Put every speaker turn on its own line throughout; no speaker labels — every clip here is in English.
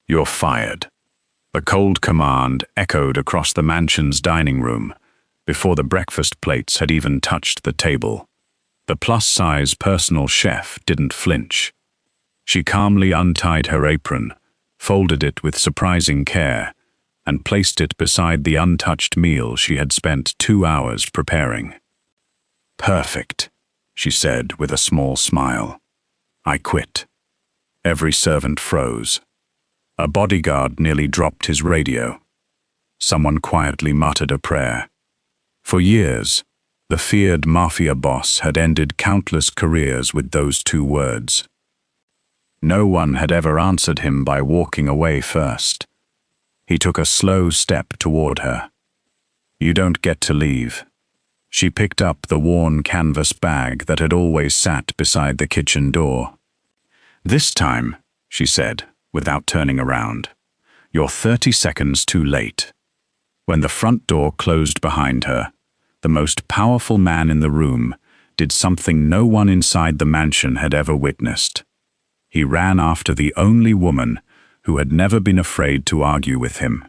You're fired. The cold command echoed across the mansion's dining room before the breakfast plates had even touched the table. The plus-size personal chef didn't flinch. She calmly untied her apron, folded it with surprising care, and placed it beside the untouched meal she had spent 2 hours preparing. "Perfect," she said with a small smile. "I quit." Every servant froze. A bodyguard nearly dropped his radio. Someone quietly muttered a prayer. For years, the feared Mafia boss had ended countless careers with those 2 words. No one had ever answered him by walking away first. He took a slow step toward her. "You don't get to leave." She picked up the worn canvas bag that had always sat beside the kitchen door. "This time," she said, without turning around, "you're 30 seconds too late." When the front door closed behind her, the most powerful man in the room did something no one inside the mansion had ever witnessed. He ran after the only woman who had never been afraid to argue with him.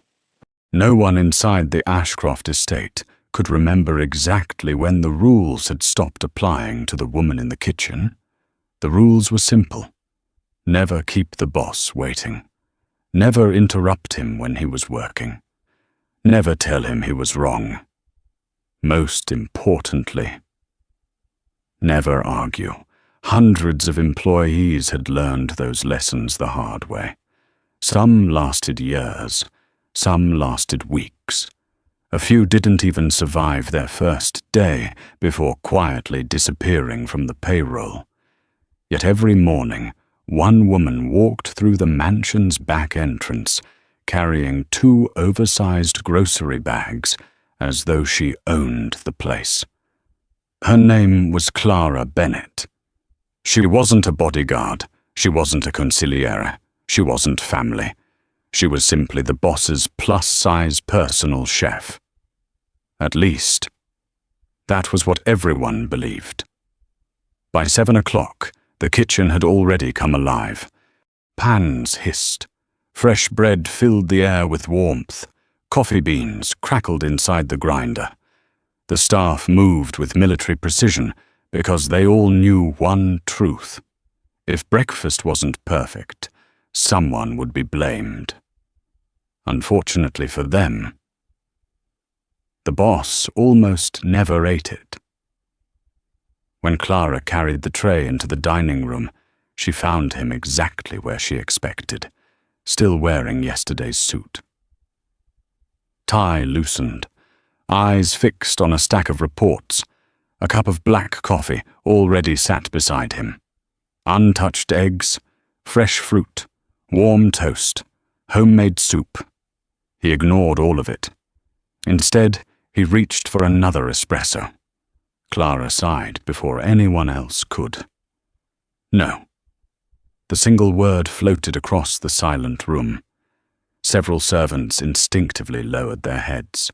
No one inside the Ashcroft estate could remember exactly when the rules had stopped applying to the woman in the kitchen. The rules were simple. Never keep the boss waiting. Never interrupt him when he was working. Never tell him he was wrong. Most importantly, never argue. Hundreds of employees had learned those lessons the hard way. Some lasted years, some lasted weeks. A few didn't even survive their first day before quietly disappearing from the payroll. Yet every morning, one woman walked through the mansion's back entrance, carrying 2 oversized grocery bags, as though she owned the place. Her name was Clara Bennett. She wasn't a bodyguard, she wasn't a consigliere, she wasn't family. She was simply the boss's plus-size personal chef. At least, that was what everyone believed. By 7 o'clock, the kitchen had already come alive. Pans hissed. Fresh bread filled the air with warmth. Coffee beans crackled inside the grinder. The staff moved with military precision because they all knew one truth. If breakfast wasn't perfect, someone would be blamed. Unfortunately for them, the boss almost never ate it. When Clara carried the tray into the dining room, she found him exactly where she expected, still wearing yesterday's suit. Tie loosened, eyes fixed on a stack of reports. A cup of black coffee already sat beside him. Untouched eggs, fresh fruit, warm toast, homemade soup. He ignored all of it. Instead, he reached for another espresso. Clara sighed before anyone else could. No. The single word floated across the silent room. Several servants instinctively lowered their heads.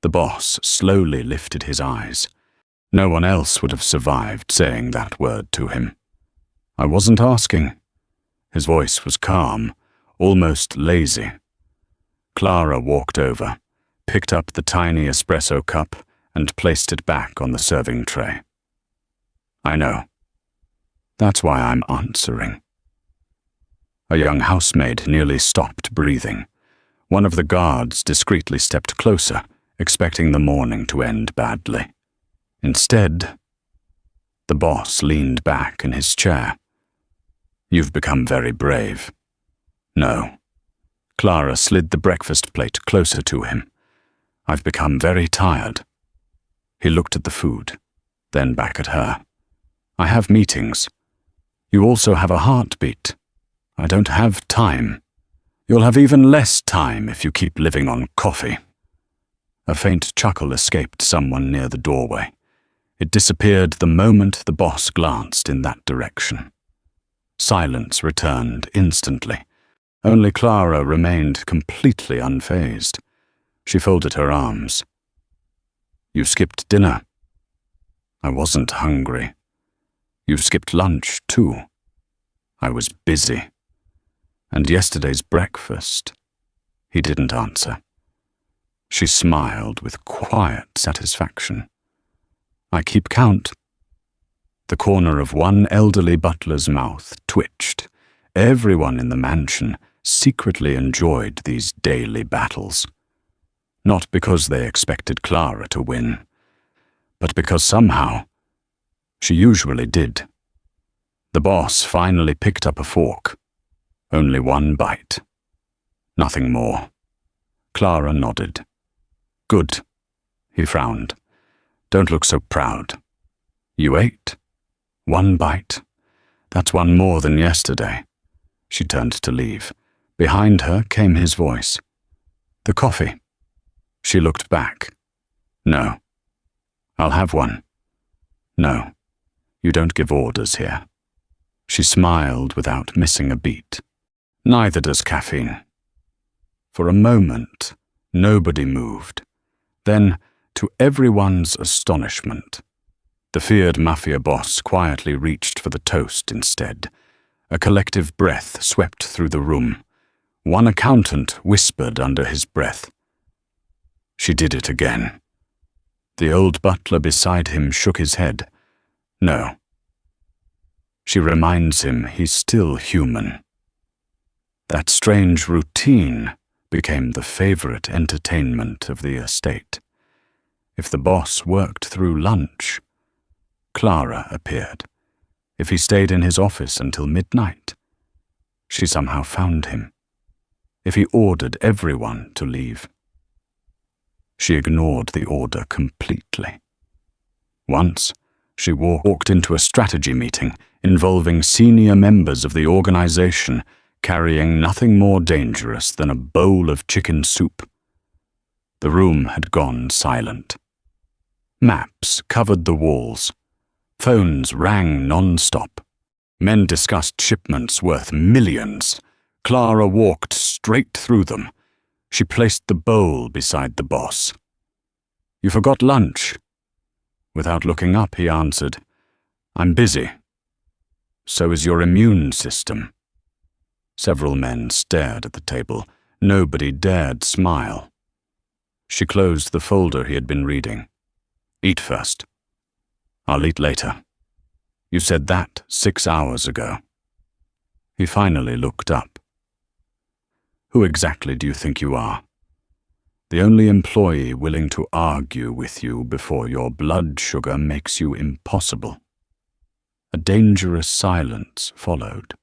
The boss slowly lifted his eyes. No one else would have survived saying that word to him. "I wasn't asking." His voice was calm, almost lazy. Clara walked over, picked up the tiny espresso cup, and placed it back on the serving tray. "I know. That's why I'm answering." A young housemaid nearly stopped breathing. One of the guards discreetly stepped closer, expecting the morning to end badly. Instead, the boss leaned back in his chair. "You've become very brave." "No." Clara slid the breakfast plate closer to him. "I've become very tired." He looked at the food, then back at her. "I have meetings. You also have a heartbeat. I don't have time. You'll have even less time if you keep living on coffee." A faint chuckle escaped someone near the doorway. It disappeared the moment the boss glanced in that direction. Silence returned instantly. Only Clara remained completely unfazed. She folded her arms. "You skipped dinner." "I wasn't hungry." "You skipped lunch, too." "I was busy." And yesterday's breakfast? He didn't answer. She smiled with quiet satisfaction. I keep count. The corner of one elderly butler's mouth twitched. Everyone in the mansion secretly enjoyed these daily battles. Not because they expected Clara to win, but because somehow she usually did. The boss finally picked up a fork. Only one bite. Nothing more. Clara nodded. Good. He frowned. Don't look so proud. You ate? One bite. That's one more than yesterday. She turned to leave. Behind her came his voice. The coffee. She looked back. No. I'll have one. No. You don't give orders here. She smiled without missing a beat. Neither does caffeine. For a moment, nobody moved. Then, to everyone's astonishment, the feared Mafia boss quietly reached for the toast instead. A collective breath swept through the room. One accountant whispered under his breath. She did it again. The old butler beside him shook his head. No. She reminds him he's still human. That strange routine became the favorite entertainment of the estate. If the boss worked through lunch, Clara appeared. If he stayed in his office until midnight, she somehow found him. If he ordered everyone to leave, she ignored the order completely. Once, she walked into a strategy meeting involving senior members of the organization carrying nothing more dangerous than a bowl of chicken soup. The room had gone silent. Maps covered the walls. Phones rang non-stop. Men discussed shipments worth millions. Clara walked straight through them. She placed the bowl beside the boss. You forgot lunch. Without looking up, he answered, I'm busy. So is your immune system. Several men stared at the table. Nobody dared smile. She closed the folder he had been reading. Eat first. I'll eat later. You said that 6 hours ago. He finally looked up. Who exactly do you think you are? The only employee willing to argue with you before your blood sugar makes you impossible. A dangerous silence followed.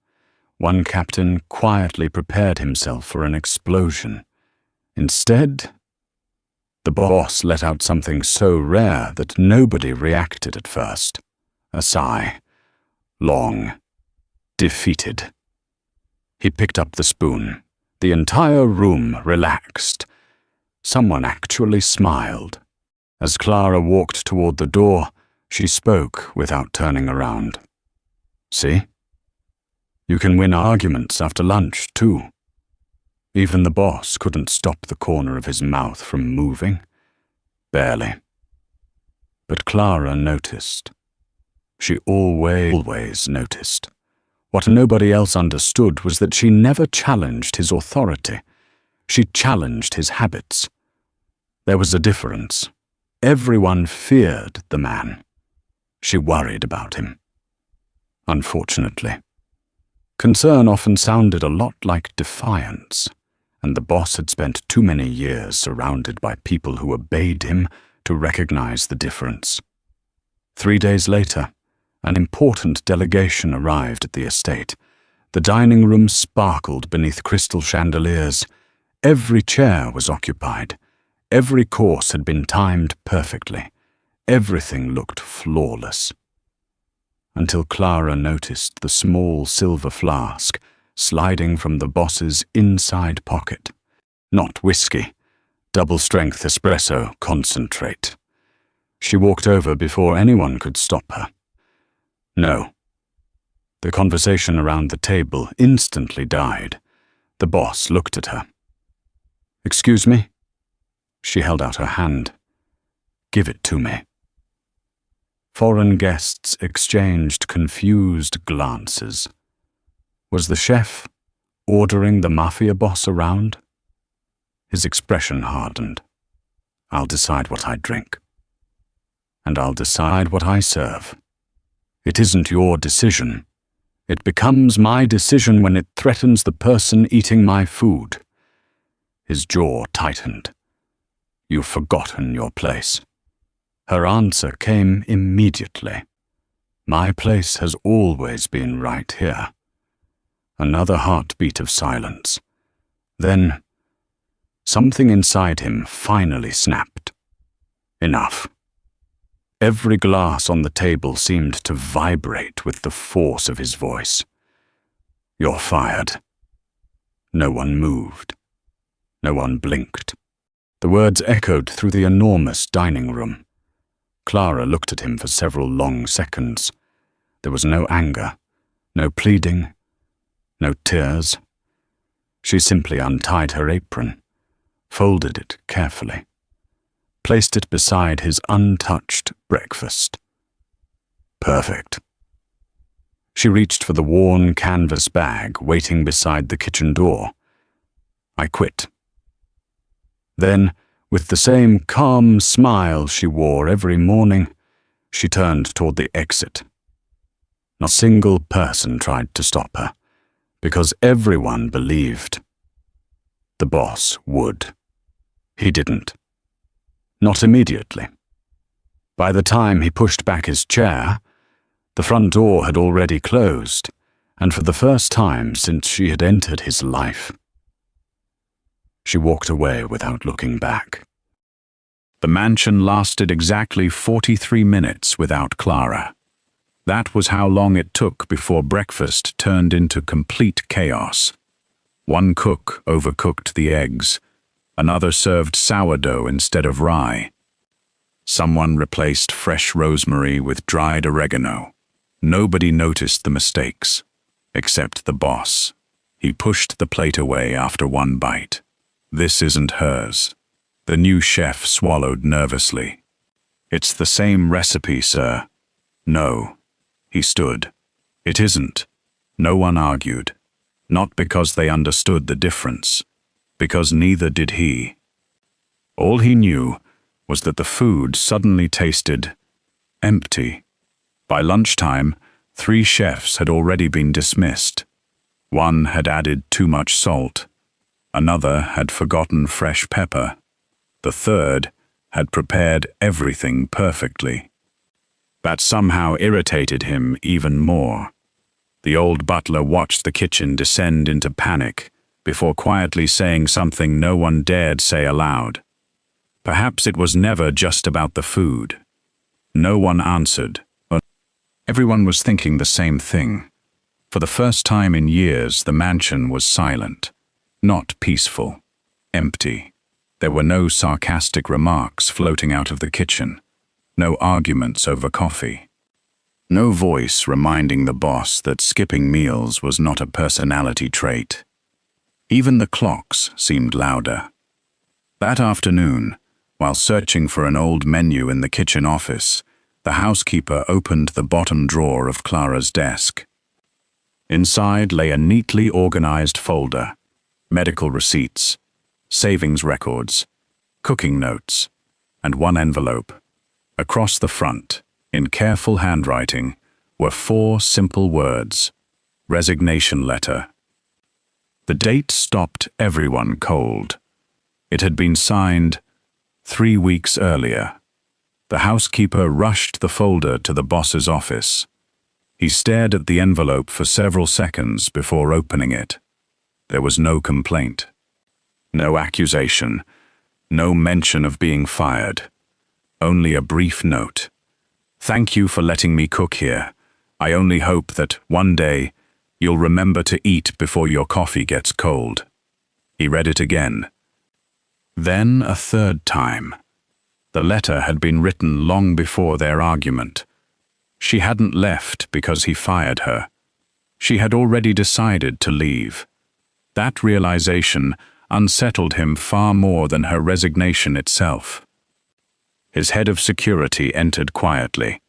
One captain quietly prepared himself for an explosion. Instead, the boss let out something so rare that nobody reacted at first. A sigh. Long. Defeated. He picked up the spoon. The entire room relaxed. Someone actually smiled. As Clara walked toward the door, she spoke without turning around. See? You can win arguments after lunch, too. Even the boss couldn't stop the corner of his mouth from moving. Barely. But Clara noticed. She always noticed. What nobody else understood was that she never challenged his authority. She challenged his habits. There was a difference. Everyone feared the man. She worried about him. Unfortunately. Concern often sounded a lot like defiance, and the boss had spent too many years surrounded by people who obeyed him to recognize the difference. 3 days later, an important delegation arrived at the estate. The dining room sparkled beneath crystal chandeliers. Every chair was occupied. Every course had been timed perfectly. Everything looked flawless. Until Clara noticed the small silver flask sliding from the boss's inside pocket. Not whiskey, double-strength espresso concentrate. She walked over before anyone could stop her. No. The conversation around the table instantly died. The boss looked at her. Excuse me? She held out her hand. Give it to me. Foreign guests exchanged confused glances. Was the chef ordering the Mafia boss around? His expression hardened. I'll decide what I drink. And I'll decide what I serve. It isn't your decision. It becomes my decision when it threatens the person eating my food. His jaw tightened. You've forgotten your place. Her answer came immediately. My place has always been right here. Another heartbeat of silence. Then, something inside him finally snapped. Enough. Every glass on the table seemed to vibrate with the force of his voice. You're fired. No one moved. No one blinked. The words echoed through the enormous dining room. Clara looked at him for several long seconds. There was no anger, no pleading, no tears. She simply untied her apron, folded it carefully, placed it beside his untouched breakfast. Perfect. She reached for the worn canvas bag waiting beside the kitchen door. I quit. Then, with the same calm smile she wore every morning, she turned toward the exit. Not a single person tried to stop her, because everyone believed the boss would. He didn't. Not immediately. By the time he pushed back his chair, the front door had already closed, and for the first time since she had entered his life. She walked away without looking back. The mansion lasted exactly 43 minutes without Clara. That was how long it took before breakfast turned into complete chaos. One cook overcooked the eggs. Another served sourdough instead of rye. Someone replaced fresh rosemary with dried oregano. Nobody noticed the mistakes, except the boss. He pushed the plate away after one bite. This isn't hers. The new chef swallowed nervously. It's the same recipe, sir. No. He stood. It isn't. No one argued. Not because they understood the difference. Because neither did he. All he knew was that the food suddenly tasted empty. By lunchtime, 3 chefs had already been dismissed. One had added too much salt. Another had forgotten fresh pepper. The third had prepared everything perfectly. That somehow irritated him even more. The old butler watched the kitchen descend into panic before quietly saying something no one dared say aloud. Perhaps it was never just about the food. No one answered. Everyone was thinking the same thing. For the first time in years, the mansion was silent. Not peaceful. Empty. There were no sarcastic remarks floating out of the kitchen. No arguments over coffee. No voice reminding the boss that skipping meals was not a personality trait. Even the clocks seemed louder. That afternoon, while searching for an old menu in the kitchen office, the housekeeper opened the bottom drawer of Clara's desk. Inside lay a neatly organized folder. Medical receipts, savings records, cooking notes, and one envelope. Across the front, in careful handwriting, were 4 simple words. Resignation letter. The date stopped everyone cold. It had been signed 3 weeks earlier. The housekeeper rushed the folder to the boss's office. He stared at the envelope for several seconds before opening it. There was no complaint. No accusation. No mention of being fired. Only a brief note. Thank you for letting me cook here. I only hope that one day you'll remember to eat before your coffee gets cold. He read it again. Then a third time. The letter had been written long before their argument. She hadn't left because he fired her. She had already decided to leave. That realization unsettled him far more than her resignation itself. His head of security entered quietly.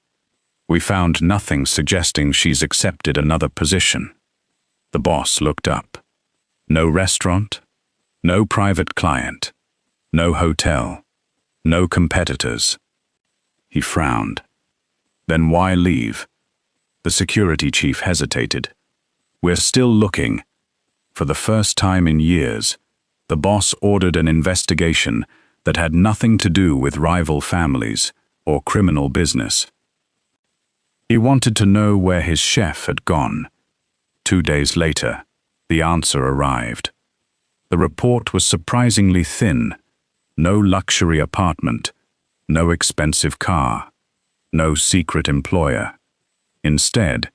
We found nothing suggesting she's accepted another position. The boss looked up. No restaurant, no private client, no hotel, no competitors. He frowned. Then why leave? The security chief hesitated. We're still looking. For the first time in years, the boss ordered an investigation that had nothing to do with rival families or criminal business. He wanted to know where his chef had gone. 2 days later, the answer arrived. The report was surprisingly thin. No luxury apartment, no expensive car, no secret employer. Instead,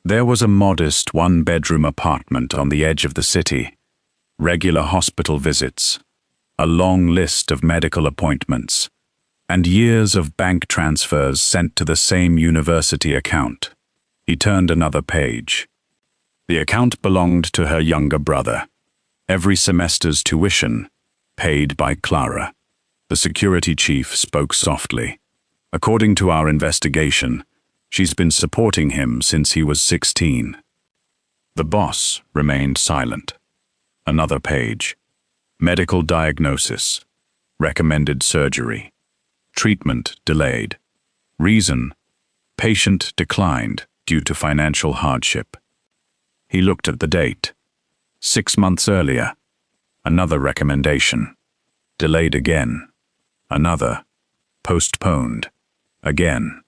there was a modest one-bedroom apartment on the edge of the city, regular hospital visits, a long list of medical appointments, and years of bank transfers sent to the same university account. He turned another page. The account belonged to her younger brother. Every semester's tuition, paid by Clara. The security chief spoke softly. According to our investigation, she's been supporting him since he was 16. The boss remained silent. Another page. Medical diagnosis. Recommended surgery. Treatment delayed. Reason: patient declined due to financial hardship. He looked at the date. 6 months earlier. Another recommendation. Delayed again. Another. Postponed. Again.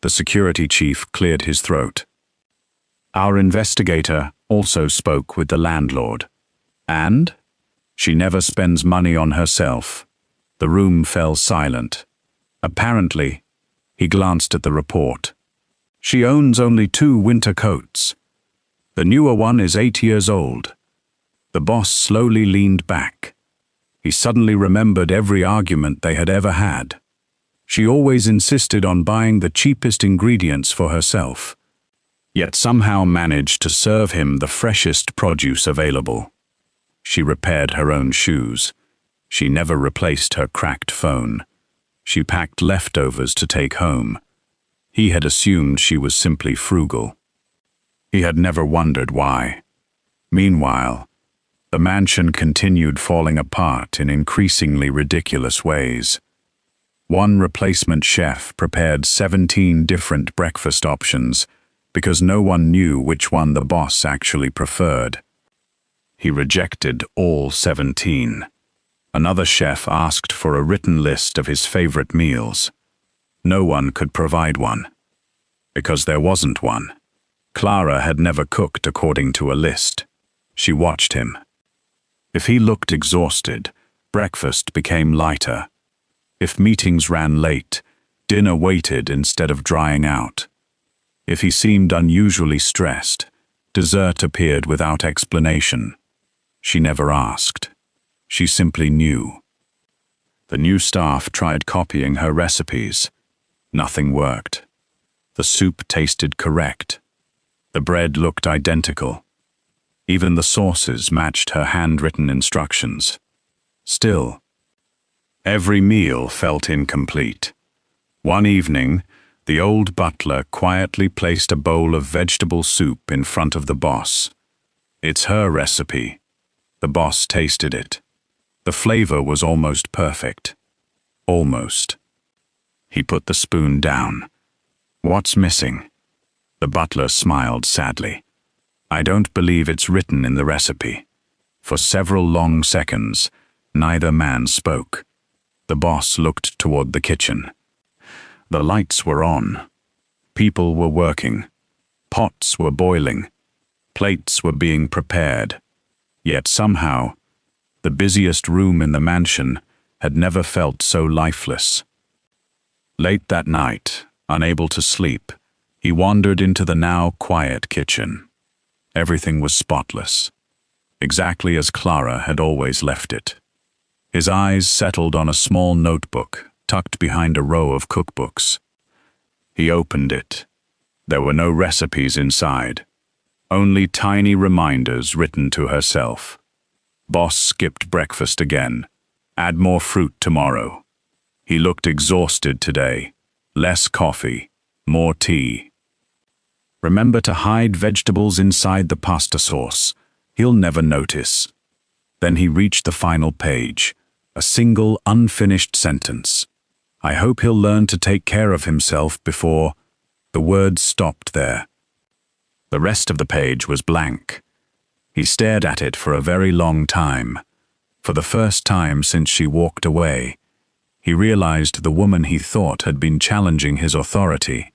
The security chief cleared his throat. Our investigator also spoke with the landlord. And? She never spends money on herself. The room fell silent. Apparently, he glanced at the report. She owns only 2 winter coats. The newer one is 8 years old. The boss slowly leaned back. He suddenly remembered every argument they had ever had. She always insisted on buying the cheapest ingredients for herself, yet somehow managed to serve him the freshest produce available. She repaired her own shoes. She never replaced her cracked phone. She packed leftovers to take home. He had assumed she was simply frugal. He had never wondered why. Meanwhile, the mansion continued falling apart in increasingly ridiculous ways. One replacement chef prepared 17 different breakfast options because no one knew which one the boss actually preferred. He rejected all 17. Another chef asked for a written list of his favorite meals. No one could provide one, because there wasn't one. Clara had never cooked according to a list. She watched him. If he looked exhausted, breakfast became lighter. If meetings ran late, dinner waited instead of drying out. If he seemed unusually stressed, dessert appeared without explanation. She never asked. She simply knew. The new staff tried copying her recipes. Nothing worked. The soup tasted correct. The bread looked identical. Even the sauces matched her handwritten instructions. Still, every meal felt incomplete. One evening, the old butler quietly placed a bowl of vegetable soup in front of the boss. It's her recipe. The boss tasted it. The flavor was almost perfect. Almost. He put the spoon down. What's missing? The butler smiled sadly. I don't believe it's written in the recipe. For several long seconds, neither man spoke. The boss looked toward the kitchen. The lights were on. People were working. Pots were boiling. Plates were being prepared. Yet somehow, the busiest room in the mansion had never felt so lifeless. Late that night, unable to sleep, he wandered into the now quiet kitchen. Everything was spotless, exactly as Clara had always left it. His eyes settled on a small notebook tucked behind a row of cookbooks. He opened it. There were no recipes inside, only tiny reminders written to herself. Boss skipped breakfast again. Add more fruit tomorrow. He looked exhausted today. Less coffee, more tea. Remember to hide vegetables inside the pasta sauce. He'll never notice. Then he reached the final page, a single unfinished sentence. I hope he'll learn to take care of himself before... The words stopped there. The rest of the page was blank. He stared at it for a very long time. For the first time since she walked away, he realized the woman he thought had been challenging his authority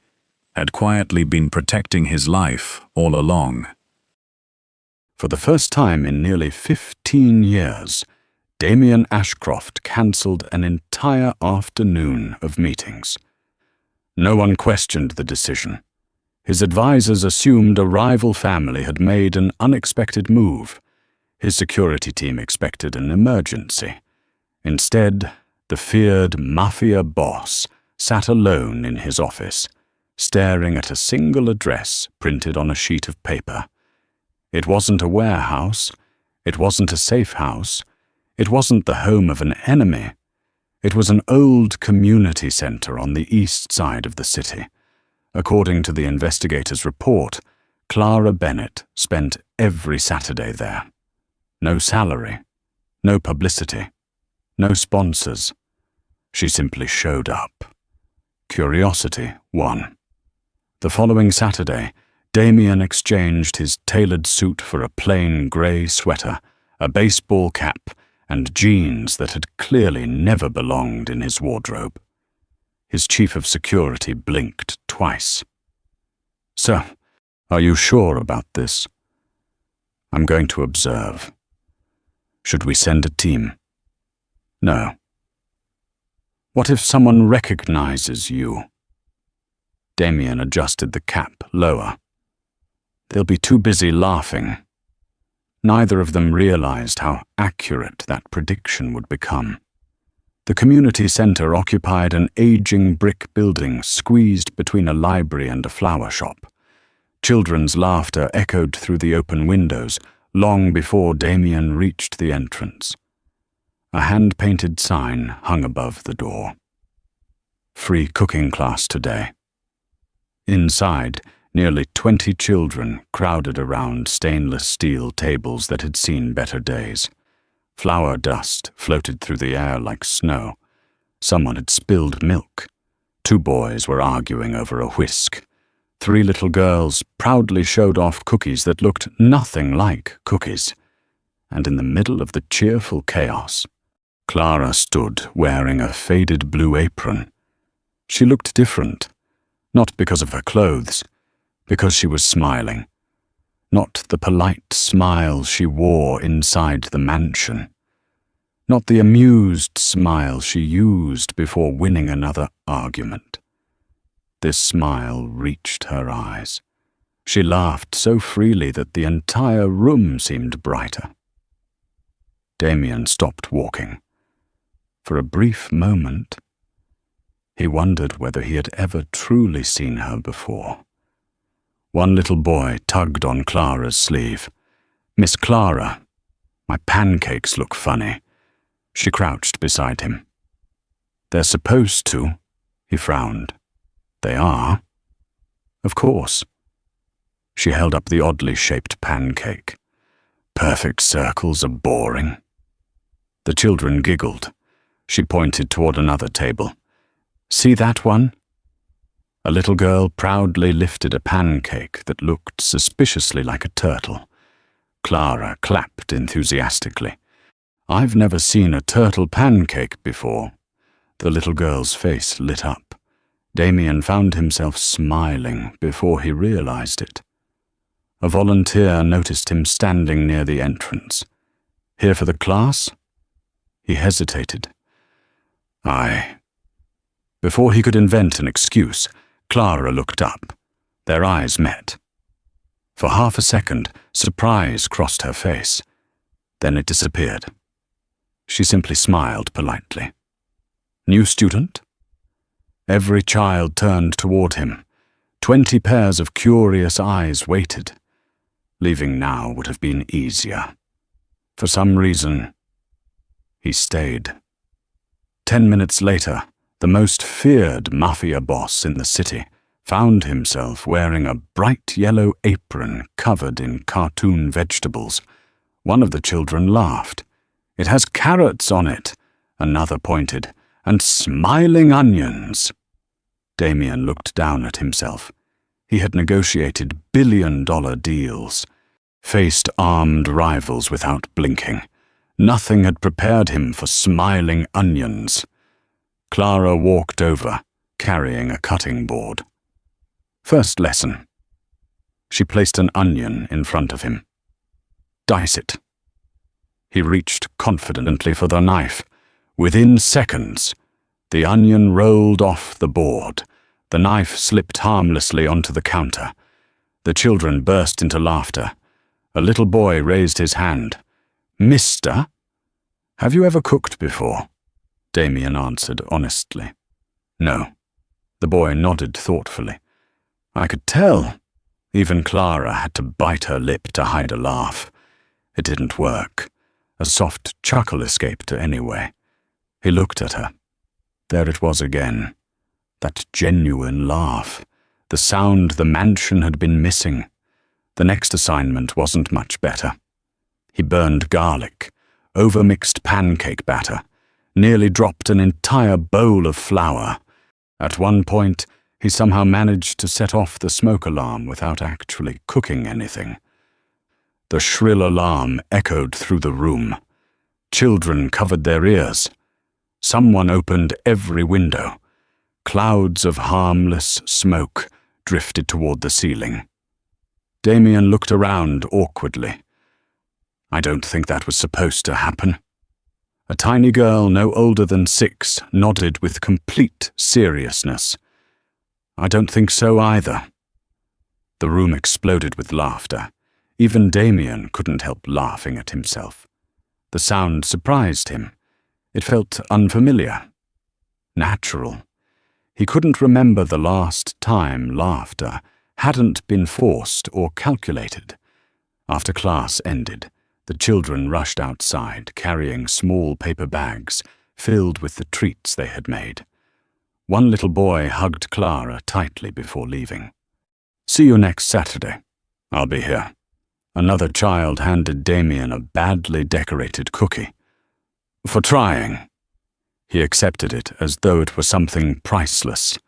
had quietly been protecting his life all along.
For the first time in nearly 15 years, Damien Ashcroft cancelled an entire afternoon of meetings. No one questioned the decision. His advisors assumed a rival family had made an unexpected move. His security team expected an emergency. Instead, the feared Mafia boss sat alone in his office, staring at a single address printed on a sheet of paper. It wasn't a warehouse. It wasn't a safe house. It wasn't the home of an enemy. It was an old community center on the east side of the city. According to the investigator's report, Clara Bennett spent every Saturday there. No salary, no publicity, no sponsors. She simply showed up. Curiosity won. The following Saturday, Damien exchanged his tailored suit for a plain grey sweater, a baseball cap, and jeans that had clearly never belonged in his wardrobe. His chief of security blinked twice. "Sir, are you sure about this?" "I'm going to observe." "Should we send a team?" "No." "What if someone recognizes you?" Damien adjusted the cap lower. "They'll be too busy laughing." Neither of them realized how accurate that prediction would become. The community center occupied an aging brick building squeezed between a library and a flower shop. Children's laughter echoed through the open windows long before Damien reached the entrance. A hand-painted sign hung above the door. "Free cooking class today." Inside, nearly 20 children crowded around stainless steel tables that had seen better days. Flour dust floated through the air like snow. Someone had spilled milk. 2 boys were arguing over a whisk. 3 little girls proudly showed off cookies that looked nothing like cookies. And in the middle of the cheerful chaos, Clara stood wearing a faded blue apron. She looked different, not because of her clothes, because she was smiling. Not the polite smile she wore inside the mansion. Not the amused smile she used before winning another argument. This smile reached her eyes. She laughed so freely that the entire room seemed brighter. Damien stopped walking. For a brief moment, he wondered whether he had ever truly seen her before. One little boy tugged on Clara's sleeve. "Miss Clara, my pancakes look funny." She crouched beside him. "They're supposed to," he frowned. "They are?" "Of course." She held up the oddly shaped pancake. "Perfect circles are boring." The children giggled. She pointed toward another table. "See that one?" A little girl proudly lifted a pancake that looked suspiciously like a turtle. Clara clapped enthusiastically. "I've never seen a turtle pancake before." The little girl's face lit up. Damien found himself smiling before he realized it. A volunteer noticed him standing near the entrance. "Here for the class?" He hesitated. "Aye." Before he could invent an excuse, Clara looked up. Their eyes met. For half a second, surprise crossed her face. Then it disappeared. She simply smiled politely. "New student?" Every child turned toward him. 20 pairs of curious eyes waited. Leaving now would have been easier. For some reason, he stayed. 10 minutes later, the most feared Mafia boss in the city found himself wearing a bright yellow apron covered in cartoon vegetables, One of the children laughed. "It has carrots on it," another pointed, "and smiling onions." Damien looked down at himself. He had negotiated billion-dollar deals, faced armed rivals without blinking. Nothing had prepared him for smiling onions. Clara walked over, carrying a cutting board. "First lesson." She placed an onion in front of him. "Dice it." He reached confidently for the knife. Within seconds, the onion rolled off the board. The knife slipped harmlessly onto the counter. The children burst into laughter. A little boy raised his hand. "Mister, have you ever cooked before?" Damien answered honestly. "No." The boy nodded thoughtfully. "I could tell." Even Clara had to bite her lip to hide a laugh. It didn't work. A soft chuckle escaped anyway. He looked at her. There it was again. That genuine laugh. The sound the mansion had been missing. The next assignment wasn't much better. He burned garlic, overmixed pancake batter, nearly dropped an entire bowl of flour. At one point, he somehow managed to set off the smoke alarm without actually cooking anything. The shrill alarm echoed through the room. Children covered their ears. Someone opened every window. Clouds of harmless smoke drifted toward the ceiling. Damien looked around awkwardly. "I don't think that was supposed to happen." A tiny girl no older than 6 nodded with complete seriousness. "I don't think so either." The room exploded with laughter. Even Damien couldn't help laughing at himself. The sound surprised him. It felt unfamiliar, natural. He couldn't remember the last time laughter hadn't been forced or calculated. After class ended, the children rushed outside, carrying small paper bags filled with the treats they had made. One little boy hugged Clara tightly before leaving. "See you next Saturday. I'll be here." Another child handed Damien a badly decorated cookie. "For trying." He accepted it as though it were something priceless.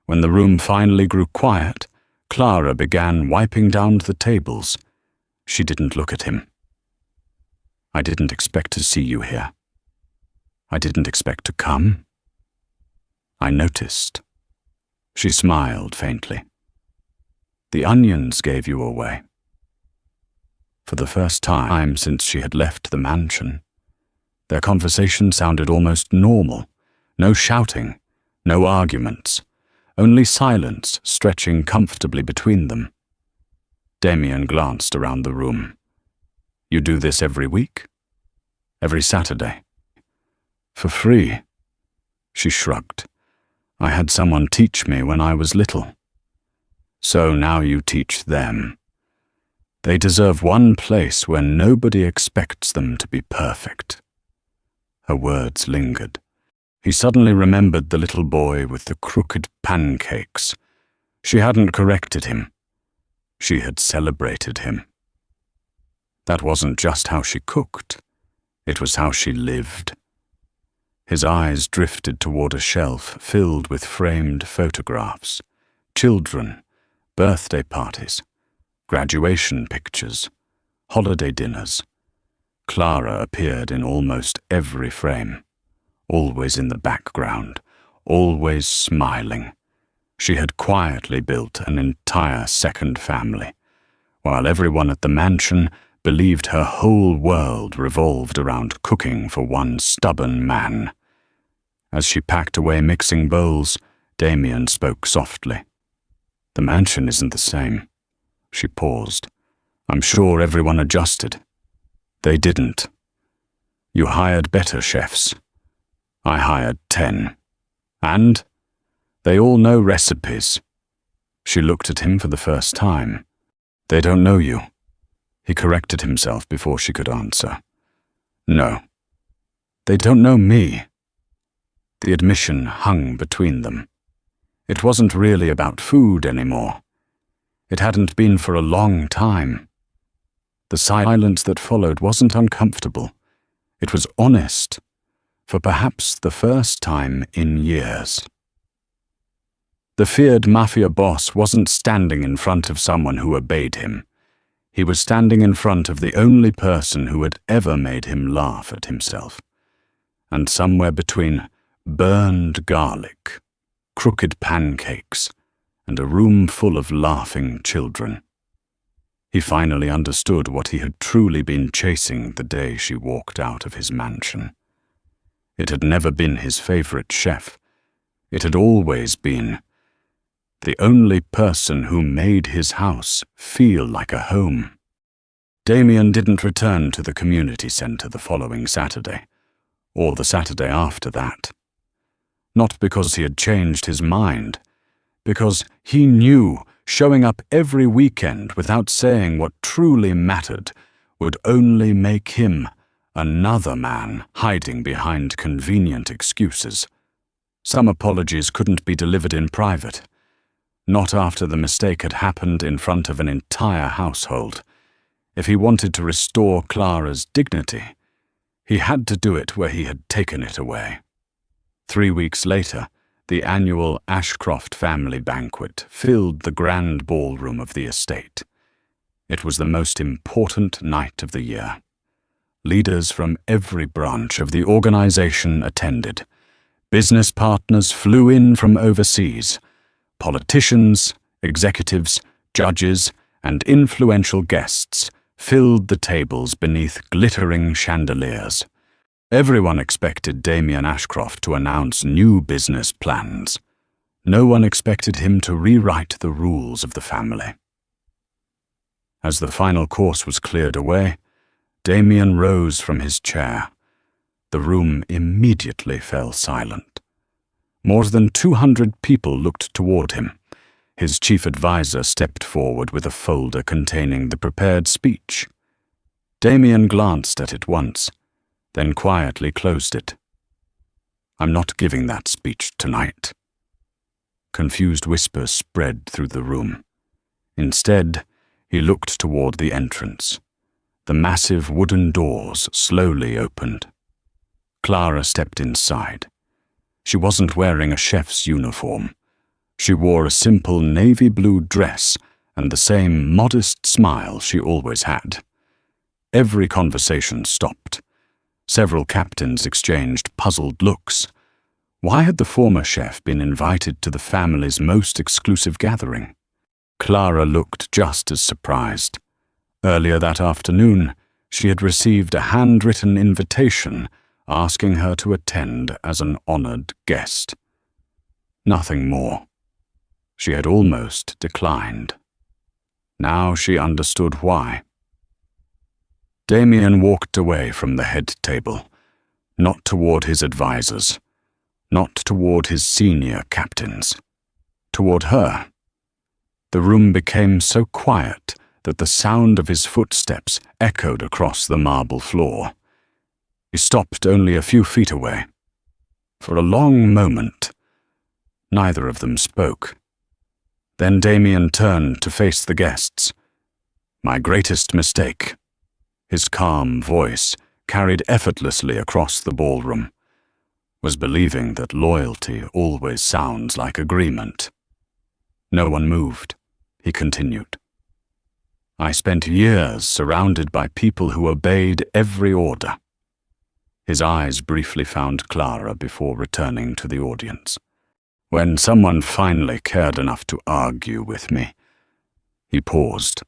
When the room finally grew quiet, Clara began wiping down the tables. She didn't look at him. "I didn't expect to see you here. I didn't expect to come. I noticed." She smiled faintly. "The onions gave you away." For the first time since she had left the mansion, their conversation sounded almost normal. No shouting, no arguments, only silence stretching comfortably between them. Damien glanced around the room. "You do this every week? Every Saturday?" "For free." She shrugged. "I had someone teach me when I was little. So now you teach them. They deserve one place where nobody expects them to be perfect." Her words lingered. He suddenly remembered the little boy with the crooked pancakes. She hadn't corrected him. She had celebrated him. That wasn't just how she cooked. It was how she lived. His eyes drifted toward a shelf filled with framed photographs. Children, birthday parties, graduation pictures, holiday dinners. Clara appeared in almost every frame, always in the background, always smiling. She had quietly built an entire second family, while everyone at the mansion believed her whole world revolved around cooking for one stubborn man. As she packed away mixing bowls, Damien spoke softly. "The mansion isn't the same." She paused. "I'm sure everyone adjusted." "They didn't. You hired better chefs. I hired 10. And they all know recipes." She looked at him for the first time. "They don't know you." He corrected himself before she could answer. "No. They don't know me." The admission hung between them. It wasn't really about food anymore. It hadn't been for a long time. The silence that followed wasn't uncomfortable. It was honest, for perhaps the first time in years. The feared Mafia boss wasn't standing in front of someone who obeyed him. He was standing in front of the only person who had ever made him laugh at himself. And somewhere between burned garlic, crooked pancakes, and a room full of laughing children, he finally understood what he had truly been chasing the day she walked out of his mansion. It had never been his favorite chef. It had always been the only person who made his house feel like a home. Damien didn't return to the community center the following Saturday, or the Saturday after that. Not because he had changed his mind, because he knew showing up every weekend without saying what truly mattered would only make him another man hiding behind convenient excuses. Some apologies couldn't be delivered in private, not after the mistake had happened in front of an entire household. If he wanted to restore Clara's dignity, he had to do it where he had taken it away. 3 weeks later, the annual Ashcroft family banquet filled the grand ballroom of the estate. It was the most important night of the year. Leaders from every branch of the organization attended. Business partners flew in from overseas. Politicians, executives, judges, and influential guests filled the tables beneath glittering chandeliers. Everyone expected Damien Ashcroft to announce new business plans. No one expected him to rewrite the rules of the family. As the final course was cleared away, Damien rose from his chair. The room immediately fell silent. More than 200 people looked toward him. His chief advisor stepped forward with a folder containing the prepared speech. Damien glanced at it once, then quietly closed it. "I'm not giving that speech tonight." Confused whispers spread through the room. Instead, he looked toward the entrance. The massive wooden doors slowly opened. Clara stepped inside. She wasn't wearing a chef's uniform. She wore a simple navy blue dress and the same modest smile she always had. Every conversation stopped. Several captains exchanged puzzled looks. Why had the former chef been invited to the family's most exclusive gathering? Clara looked just as surprised. Earlier that afternoon, she had received a handwritten invitation asking her to attend as an honored guest. Nothing more. She had almost declined. Now she understood why. Damien walked away from the head table, not toward his advisors, not toward his senior captains, toward her. The room became so quiet that the sound of his footsteps echoed across the marble floor. He stopped only a few feet away. For a long moment, neither of them spoke. Then Damien turned to face the guests. "My greatest mistake." His calm voice, carried effortlessly across the ballroom, was believing that loyalty always sounds like agreement. No one moved. He continued. "I spent years surrounded by people who obeyed every order." His eyes briefly found Clara before returning to the audience. "When someone finally cared enough to argue with me," he paused.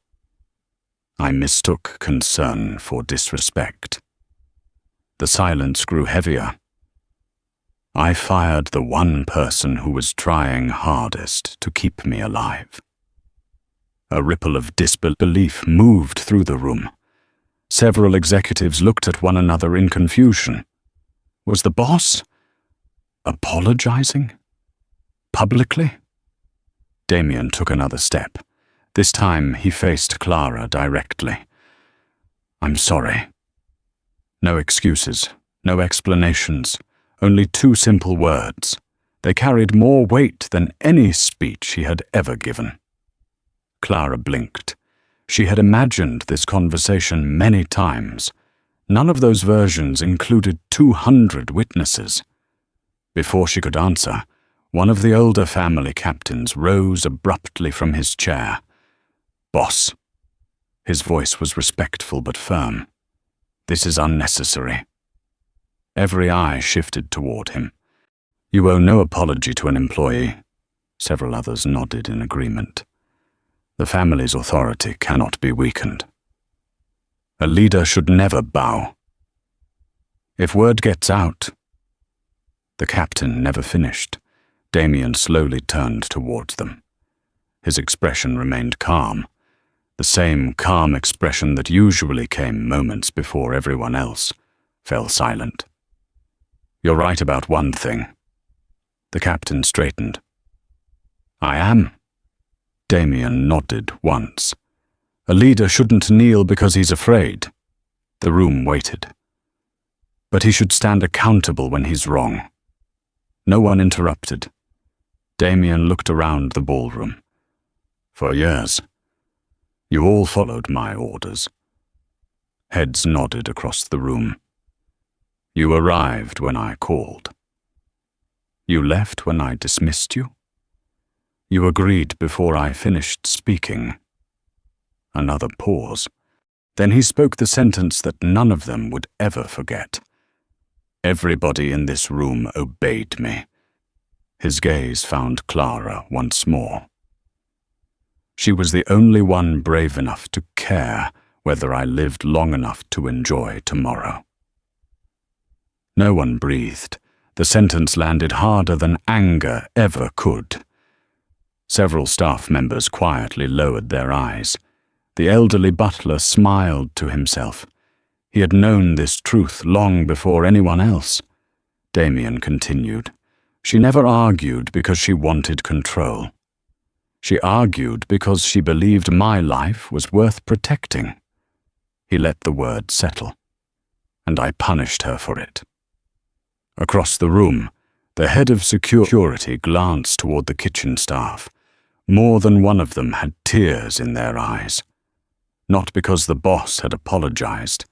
"I mistook concern for disrespect." The silence grew heavier. "I fired the one person who was trying hardest to keep me alive." A ripple of disbelief moved through the room. Several executives looked at one another in confusion. Was the boss apologizing? Publicly? Damien took another step. This time he faced Clara directly. "I'm sorry." No excuses, no explanations, only 2 simple words. They carried more weight than any speech he had ever given. Clara blinked. She had imagined this conversation many times. None of those versions included 200 witnesses. Before she could answer, one of the older family captains rose abruptly from his chair. "Boss." His voice was respectful but firm. "This is unnecessary." Every eye shifted toward him. "You owe no apology to an employee." Several others nodded in agreement. "The family's authority cannot be weakened. A leader should never bow. If word gets out—" The captain never finished. Damien slowly turned towards them. His expression remained calm, the same calm expression that usually came moments before everyone else fell silent. "You're right about one thing." The captain straightened. "I am." Damien nodded once. "A leader shouldn't kneel because he's afraid." The room waited. "But he should stand accountable when he's wrong." No one interrupted. Damien looked around the ballroom. "For years, you all followed my orders." Heads nodded across the room. "You arrived when I called. You left when I dismissed you. You agreed before I finished speaking." Another pause. Then he spoke the sentence that none of them would ever forget. "Everybody in this room obeyed me." His gaze found Clara once more. "She was the only one brave enough to care whether I lived long enough to enjoy tomorrow." No one breathed. The sentence landed harder than anger ever could. Several staff members quietly lowered their eyes. The elderly butler smiled to himself. He had known this truth long before anyone else. Damien continued. "She never argued because she wanted control. She argued because she believed my life was worth protecting." He let the word settle. "And I punished her for it." Across the room, the head of security glanced toward the kitchen staff. More than one of them had tears in their eyes. Not because the boss had apologized,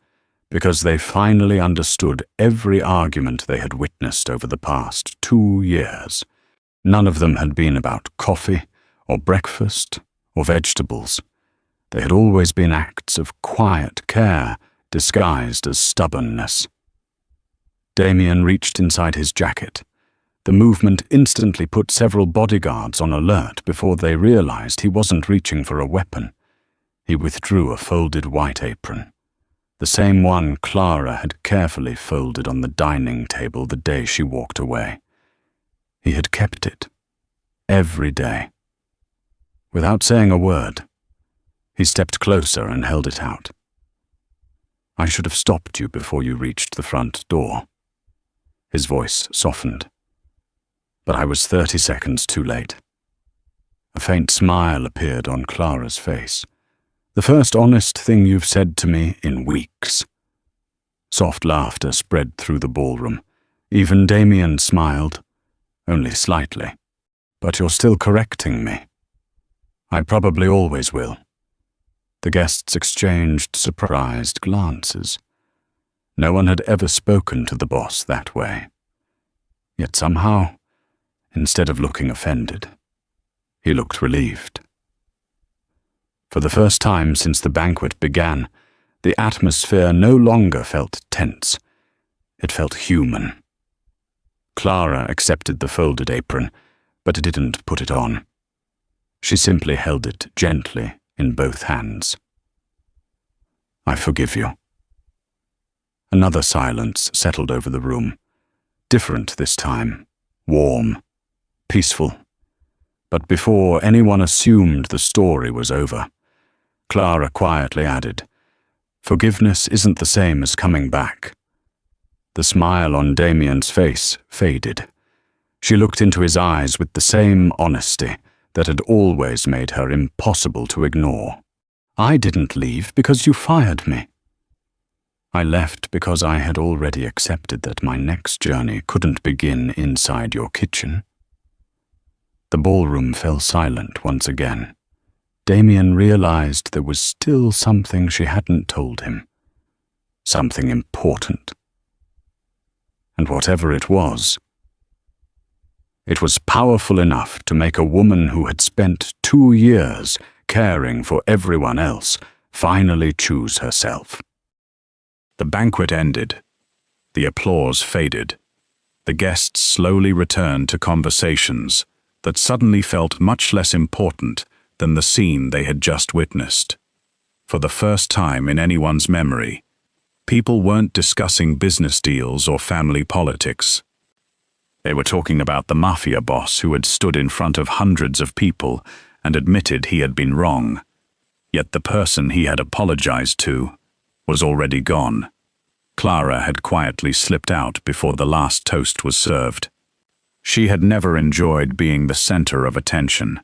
because they finally understood every argument they had witnessed over the past 2 years. None of them had been about coffee, or breakfast, or vegetables. They had always been acts of quiet care disguised as stubbornness. Damien reached inside his jacket. The movement instantly put several bodyguards on alert before they realized he wasn't reaching for a weapon. He withdrew a folded white apron, the same one Clara had carefully folded on the dining table the day she walked away. He had kept it, every day. Without saying a word, he stepped closer and held it out. "I should have stopped you before you reached the front door." His voice softened. "But I was 30 seconds too late." A faint smile appeared on Clara's face. "The first honest thing you've said to me in weeks." Soft laughter spread through the ballroom. Even Damien smiled, only slightly. "But you're still correcting me." "I probably always will." The guests exchanged surprised glances. No one had ever spoken to the boss that way. Yet somehow, instead of looking offended, he looked relieved. For the first time since the banquet began, the atmosphere no longer felt tense. It felt human. Clara accepted the folded apron, but didn't put it on. She simply held it gently in both hands. "I forgive you." Another silence settled over the room. Different this time, warm, peaceful. But before anyone assumed the story was over, Clara quietly added, "Forgiveness isn't the same as coming back." The smile on Damien's face faded. She looked into his eyes with the same honesty that had always made her impossible to ignore. "I didn't leave because you fired me. I left because I had already accepted that my next journey couldn't begin inside your kitchen." The ballroom fell silent once again. Damien realized there was still something she hadn't told him. Something important. And whatever it was powerful enough to make a woman who had spent 2 years caring for everyone else finally choose herself.
The banquet ended. The applause faded. The guests slowly returned to conversations that suddenly felt much less important than the scene they had just witnessed. For the first time in anyone's memory, people weren't discussing business deals or family politics. They were talking about the Mafia boss who had stood in front of hundreds of people and admitted he had been wrong. Yet the person he had apologized to was already gone. Clara had quietly slipped out before the last toast was served. She had never enjoyed being the center of attention,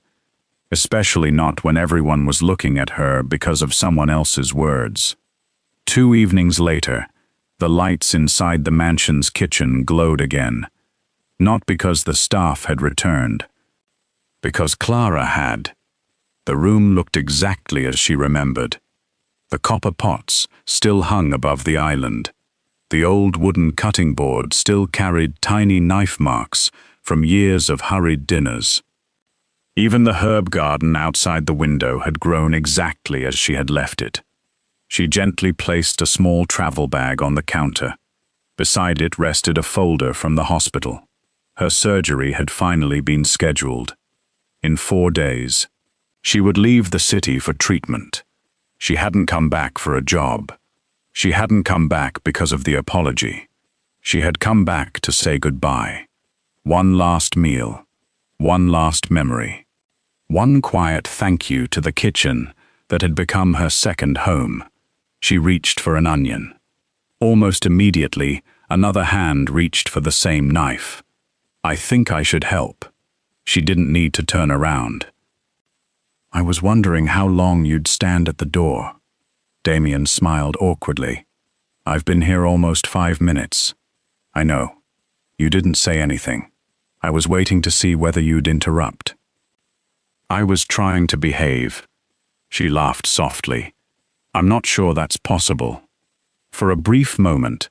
especially not when everyone was looking at her because of someone else's words. 2 evenings later, the lights inside the mansion's kitchen glowed again, not because the staff had returned, because Clara had. The room looked exactly as she remembered. The copper pots still hung above the island. The old wooden cutting board still carried tiny knife marks from years of hurried dinners. Even the herb garden outside the window had grown exactly as she had left it. She gently placed a small travel bag on the counter. Beside it rested a folder from the hospital. Her surgery had finally been scheduled. In 4 days, she would leave the city for treatment. She hadn't come back for a job. She hadn't come back because of the apology. She had come back to say goodbye. One last meal, one last memory, one quiet thank you to the kitchen that had become her second home. She reached for an onion. Almost immediately, another hand reached for the same knife. I think I should help. She didn't need to turn around. I was wondering how long you'd stand at the door. Damien smiled awkwardly. I've been here almost 5 minutes. I know. You didn't say anything. I was waiting to see whether you'd interrupt. I was trying to behave. She laughed softly. I'm not sure that's possible. For a brief moment,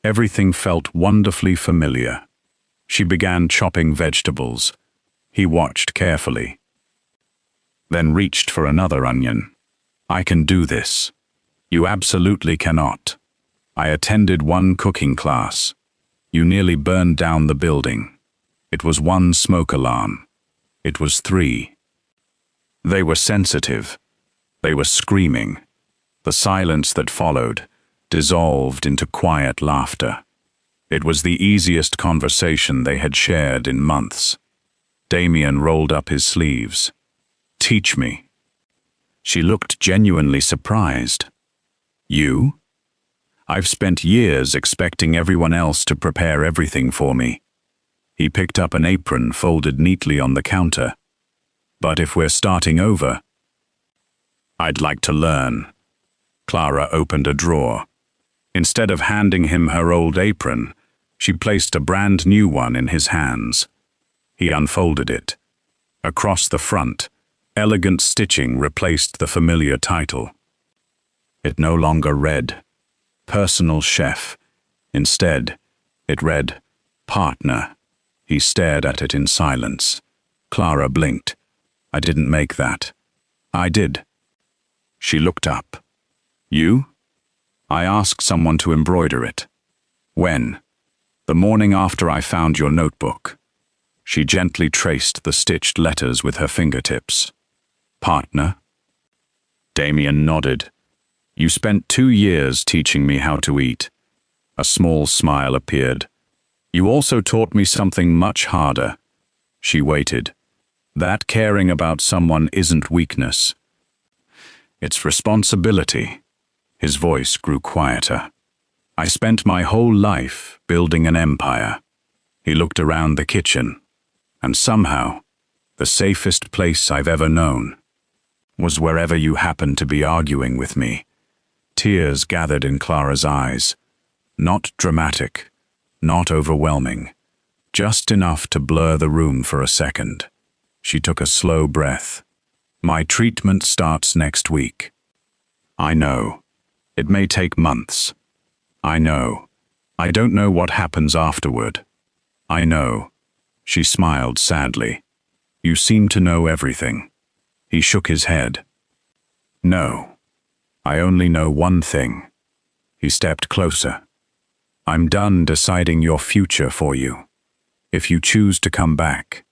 everything felt wonderfully familiar. She began chopping vegetables. He watched carefully, then reached for another onion. I can do this. You absolutely cannot. I attended 1 cooking class. You nearly burned down the building. It was 1 smoke alarm. It was 3. They were sensitive. They were screaming. The silence that followed dissolved into quiet laughter. It was the easiest conversation they had shared in months. Damien rolled up his sleeves. Teach me. She looked genuinely surprised. You? I've spent years expecting everyone else to prepare everything for me. He picked up an apron folded neatly on the counter. But if we're starting over, I'd like to learn. Clara opened a drawer. Instead of handing him her old apron, she placed a brand new one in his hands. He unfolded it. Across the front, elegant stitching replaced the familiar title. It no longer read Personal Chef. Instead, it read Partner. He stared at it in silence. Clara blinked. I didn't make that. I did. She looked up. You? I asked someone to embroider it. When? The morning after I found your notebook. She gently traced the stitched letters with her fingertips. Partner? Damien nodded. You spent 2 years teaching me how to eat. A small smile appeared. You also taught me something much harder. She waited. That caring about someone isn't weakness. It's responsibility. His voice grew quieter. I spent my whole life building an empire. He looked around the kitchen, and somehow, the safest place I've ever known was wherever you happened to be arguing with me. Tears gathered in Clara's eyes. Not dramatic, not overwhelming, just enough to blur the room for a second. She took a slow breath. My treatment starts next week. I know. It may take months. I know. I don't know what happens afterward. I know. She smiled sadly. You seem to know everything. He shook his head. No. I only know one thing. He stepped closer. I'm done deciding your future for you. If you choose to come back,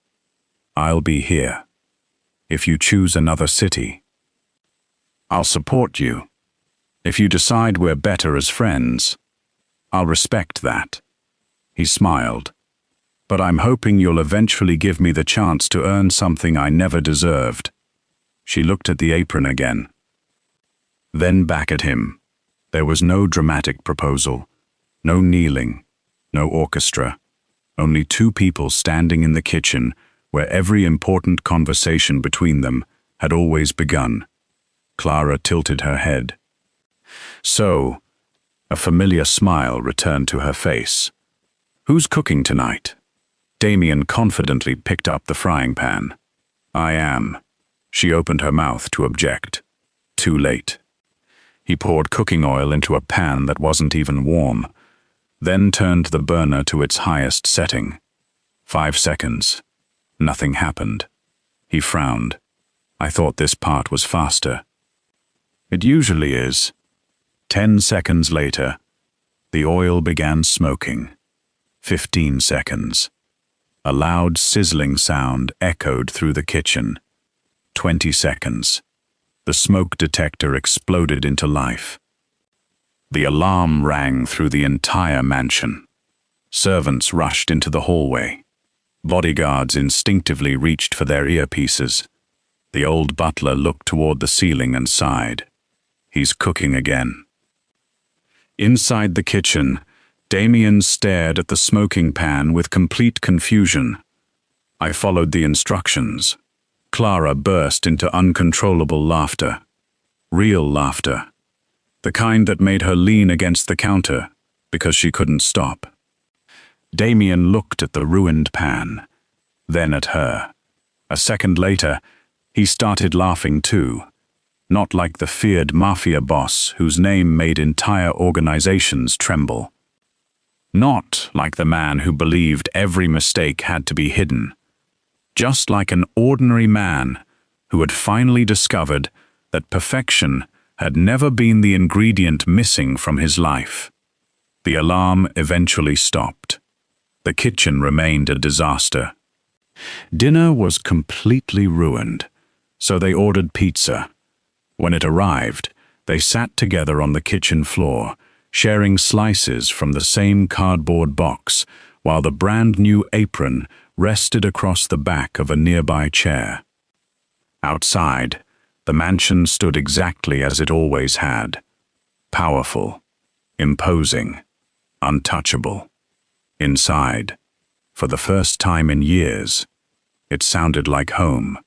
I'll be here. If you choose another city, I'll support you. If you decide we're better as friends, I'll respect that. He smiled. But I'm hoping you'll eventually give me the chance to earn something I never deserved. She looked at the apron again. Then back at him. There was no dramatic proposal, no kneeling, no orchestra, only two people standing in the kitchen where every important conversation between them had always begun. Clara tilted her head. So, a familiar smile returned to her face. Who's cooking tonight? Damien confidently picked up the frying pan. I am. She opened her mouth to object. Too late. He poured cooking oil into a pan that wasn't even warm, then turned the burner to its highest setting. 5 seconds. Nothing happened. He frowned. I thought this part was faster. It usually is. 10 seconds later, the oil began smoking. 15 seconds. A loud sizzling sound echoed through the kitchen. 20 seconds. The smoke detector exploded into life. The alarm rang through the entire mansion. Servants rushed into the hallway. Bodyguards instinctively reached for their earpieces. The old butler looked toward the ceiling and sighed. He's cooking again. Inside the kitchen, Damien stared at the smoking pan with complete confusion. I followed the instructions. Clara burst into uncontrollable laughter. Real laughter. The kind that made her lean against the counter because she couldn't stop. Damien looked at the ruined pan, then at her. A second later, he started laughing too. Not like the feared Mafia boss whose name made entire organizations tremble. Not like the man who believed every mistake had to be hidden. Just like an ordinary man who had finally discovered that perfection had never been the ingredient missing from his life. The alarm eventually stopped. The kitchen remained a disaster. Dinner was completely ruined, so they ordered pizza. When it arrived, they sat together on the kitchen floor, sharing slices from the same cardboard box, while the brand-new apron rested across the back of a nearby chair. Outside, the mansion stood exactly as it always had. Powerful, imposing, untouchable. Inside, for the first time in years, it sounded like home.